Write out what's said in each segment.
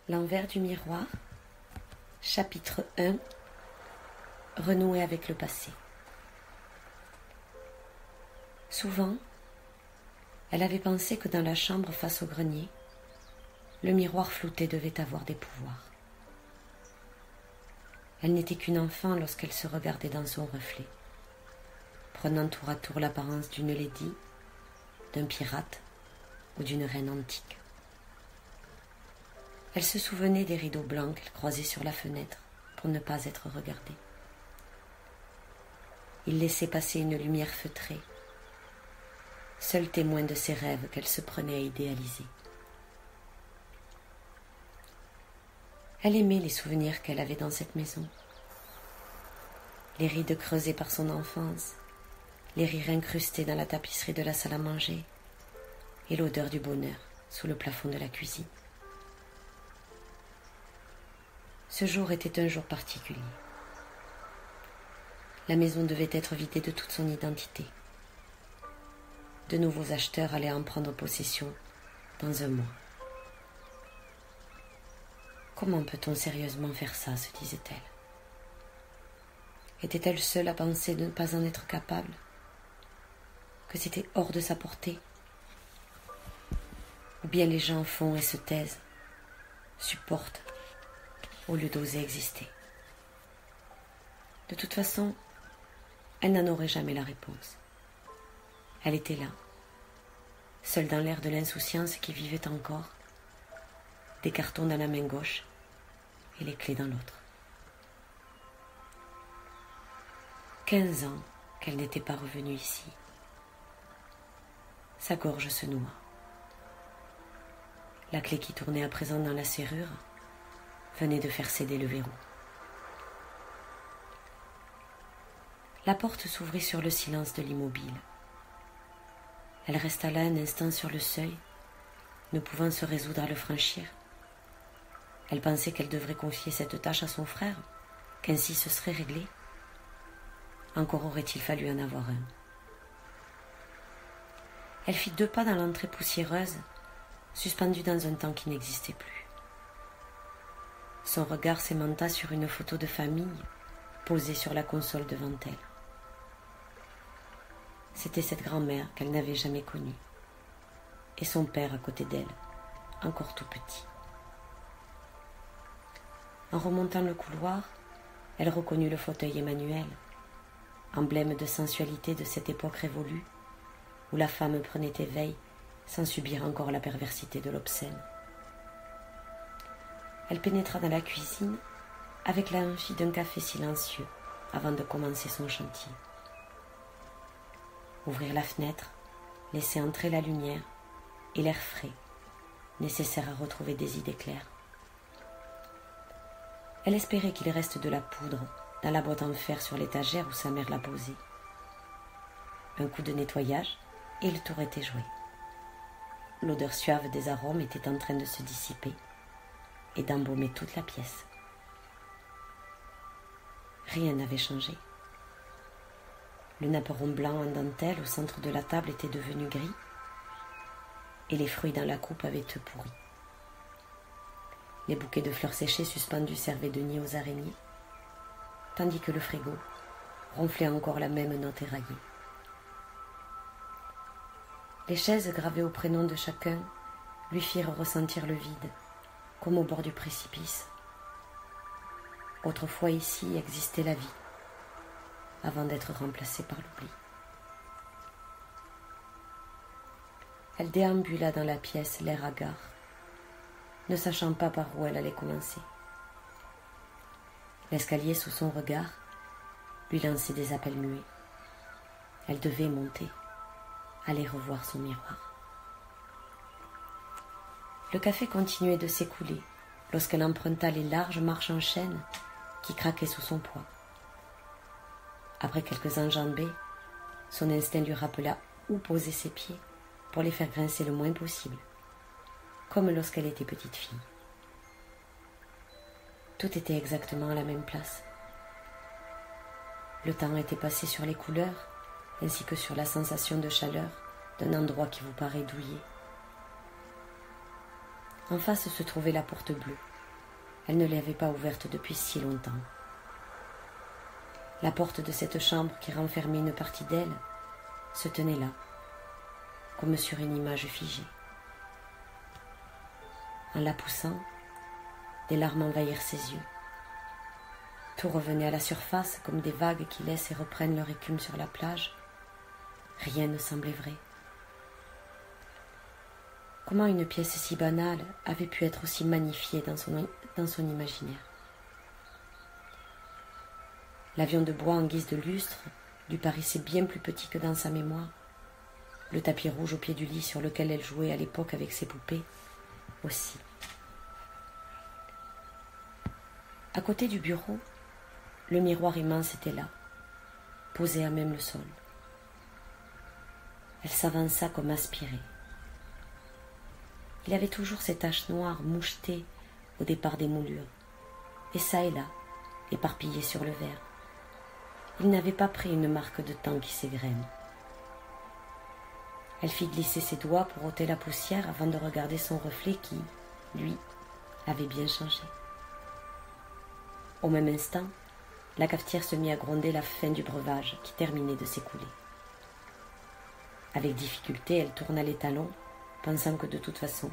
L'envers du miroir, chapitre 1, renouer avec le passé. Souvent, elle avait pensé que dans la chambre face au grenier, le miroir flouté devait avoir des pouvoirs. Elle n'était qu'une enfant lorsqu'elle se regardait dans son reflet, prenant tour à tour l'apparence d'une lady, d'un pirate ou d'une reine antique. Elle se souvenait des rideaux blancs qu'elle croisait sur la fenêtre pour ne pas être regardée. Il laissait passer une lumière feutrée, seul témoin de ses rêves qu'elle se prenait à idéaliser. Elle aimait les souvenirs qu'elle avait dans cette maison. Les rides creusées par son enfance, les rires incrustés dans la tapisserie de la salle à manger et l'odeur du bonheur sous le plafond de la cuisine. Ce jour était un jour particulier. La maison devait être vidée de toute son identité. De nouveaux acheteurs allaient en prendre possession dans un mois. Comment peut-on sérieusement faire ça, se disait-elle. Était-elle seule à penser de ne pas en être capable? Que c'était hors de sa portée? Ou bien les gens font et se taisent, supportent, au lieu d'oser exister. De toute façon, elle n'en aurait jamais la réponse. Elle était là, seule dans l'air de l'insouciance qui vivait encore, des cartons dans la main gauche et les clés dans l'autre. 15 ans qu'elle n'était pas revenue ici. Sa gorge se noua. La clé qui tournait à présent dans la serrure venait de faire céder le verrou. La porte s'ouvrit sur le silence de l'immobile. Elle resta là un instant sur le seuil, ne pouvant se résoudre à le franchir. Elle pensait qu'elle devrait confier cette tâche à son frère, qu'ainsi ce serait réglé. Encore aurait-il fallu en avoir un. Elle fit 2 pas dans l'entrée poussiéreuse, suspendue dans un temps qui n'existait plus. Son regard s'aimanta sur une photo de famille posée sur la console devant elle. C'était cette grand-mère qu'elle n'avait jamais connue, et son père à côté d'elle, encore tout petit. En remontant le couloir, elle reconnut le fauteuil Emmanuel, emblème de sensualité de cette époque révolue, où la femme prenait éveil sans subir encore la perversité de l'obscène. Elle pénétra dans la cuisine avec l'envie d'un café silencieux avant de commencer son chantier. Ouvrir la fenêtre, laisser entrer la lumière et l'air frais, nécessaire à retrouver des idées claires. Elle espérait qu'il reste de la poudre dans la boîte en fer sur l'étagère où sa mère l'a posée. Un coup de nettoyage et le tour était joué. L'odeur suave des arômes était en train de se dissiper et d'embaumer toute la pièce. Rien n'avait changé. Le napperon blanc en dentelle au centre de la table était devenu gris et les fruits dans la coupe avaient eux pourri. Les bouquets de fleurs séchées suspendus servaient de nid aux araignées, tandis que le frigo ronflait encore la même note éraillée. Les chaises gravées au prénom de chacun lui firent ressentir le vide, comme au bord du précipice. Autrefois ici existait la vie, avant d'être remplacée par l'oubli. Elle déambula dans la pièce, l'air hagard, ne sachant pas par où elle allait commencer. L'escalier sous son regard lui lançait des appels muets. Elle devait monter, aller revoir son miroir. Le café continuait de s'écouler lorsqu'elle emprunta les larges marches en chêne qui craquaient sous son poids. Après quelques enjambées, son instinct lui rappela où poser ses pieds pour les faire grincer le moins possible, comme lorsqu'elle était petite fille. Tout était exactement à la même place. Le temps était passé sur les couleurs, ainsi que sur la sensation de chaleur d'un endroit qui vous paraît douillet. En face se trouvait la porte bleue, Elle ne l'avait pas ouverte depuis si longtemps. La porte de cette chambre qui renfermait une partie d'elle se tenait là, comme sur une image figée. En la poussant, des larmes envahirent ses yeux. Tout revenait à la surface comme des vagues qui laissent et reprennent leur écume sur la plage. Rien ne semblait vrai. Comment une pièce si banale avait pu être aussi magnifiée dans son imaginaire? L'avion de bois en guise de lustre lui paraissait bien plus petit que dans sa mémoire. Le tapis rouge au pied du lit sur lequel elle jouait à l'époque avec ses poupées aussi. À côté du bureau, le miroir immense était là, posé à même le sol. Elle s'avança comme aspirée. Il avait toujours ces taches noires mouchetées au départ des moulures, et ça et là, éparpillées sur le verre. Il n'avait pas pris une marque de temps qui s'égrène. Elle fit glisser ses doigts pour ôter la poussière avant de regarder son reflet qui, lui, avait bien changé. Au même instant, la cafetière se mit à gronder la fin du breuvage qui terminait de s'écouler. Avec difficulté, elle tourna les talons, pensant que de toute façon,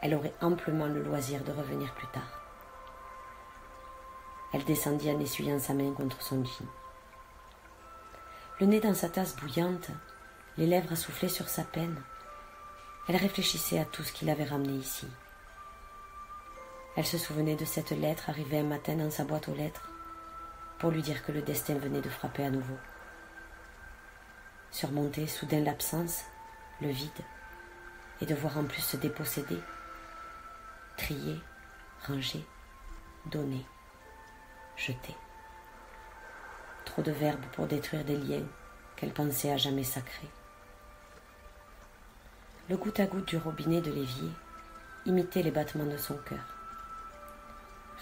elle aurait amplement le loisir de revenir plus tard. Elle descendit en essuyant sa main contre son jean. Le nez dans sa tasse bouillante, les lèvres assoufflées sur sa peine, elle réfléchissait à tout ce qui l'avait ramenée ici. Elle se souvenait de cette lettre arrivée un matin dans sa boîte aux lettres pour lui dire que le destin venait de frapper à nouveau. Surmonter soudain l'absence, le vide, et devoir en plus se déposséder, trier, ranger, donner, jeter. Trop de verbes pour détruire des liens qu'elle pensait à jamais sacrés. Le goutte à goutte du robinet de l'évier imitait les battements de son cœur.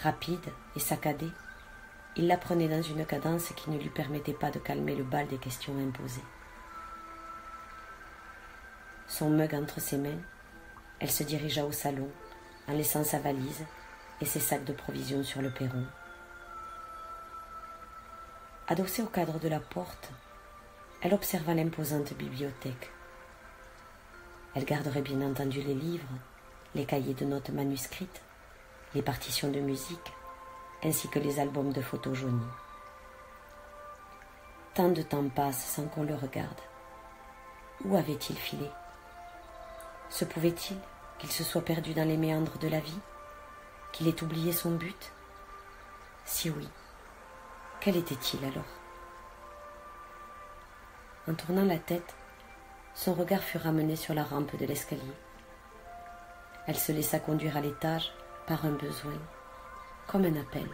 Rapide et saccadé, il la prenait dans une cadence qui ne lui permettait pas de calmer le bal des questions imposées. Son mug entre ses mains, elle se dirigea au salon en laissant sa valise et ses sacs de provisions sur le perron. Adossée au cadre de la porte, elle observa l'imposante bibliothèque. Elle garderait bien entendu les livres, les cahiers de notes manuscrites, les partitions de musique, ainsi que les albums de photos jaunis. Tant de temps passe sans qu'on le regarde. Où avait-il filé? Se pouvait-il qu'il se soit perdu dans les méandres de la vie, qu'il ait oublié son but? Si oui, quel était-il alors? En tournant la tête, son regard fut ramené sur la rampe de l'escalier. Elle se laissa conduire à l'étage par un besoin, comme un appel.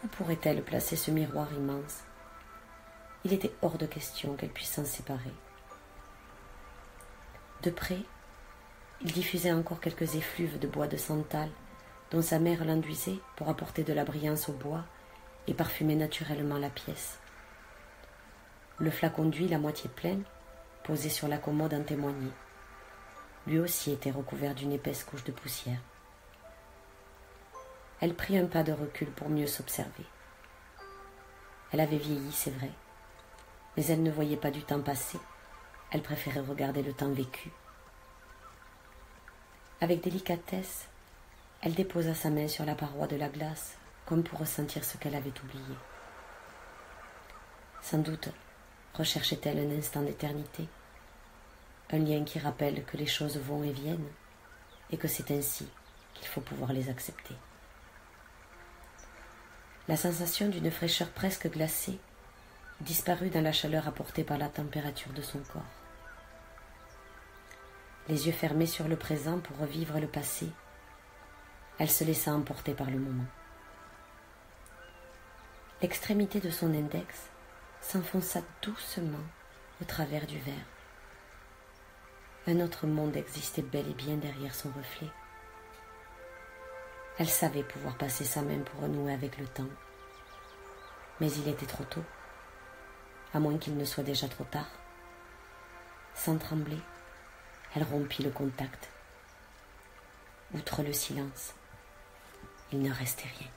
Où pourrait-elle placer ce miroir immense? Il était hors de question qu'elle puisse s'en séparer. De près, il diffusait encore quelques effluves de bois de santal dont sa mère l'enduisait pour apporter de la brillance au bois et parfumer naturellement la pièce. Le flacon d'huile à moitié plein, posé sur la commode, en témoignait. Lui aussi était recouvert d'une épaisse couche de poussière. Elle prit un pas de recul pour mieux s'observer. Elle avait vieilli, c'est vrai, mais elle ne voyait pas du temps passé. Elle préférait regarder le temps vécu. Avec délicatesse, elle déposa sa main sur la paroi de la glace, comme pour ressentir ce qu'elle avait oublié. Sans doute recherchait-elle un instant d'éternité, un lien qui rappelle que les choses vont et viennent, et que c'est ainsi qu'il faut pouvoir les accepter. La sensation d'une fraîcheur presque glacée disparut dans la chaleur apportée par la température de son corps. Les yeux fermés sur le présent pour revivre le passé, elle se laissa emporter par le moment. L'extrémité de son index s'enfonça doucement au travers du verre. Un autre monde existait bel et bien derrière son reflet. Elle savait pouvoir passer sa main pour renouer avec le temps. Mais il était trop tôt, à moins qu'il ne soit déjà trop tard. Sans trembler, elle rompit le contact. outre le silence, il ne restait rien.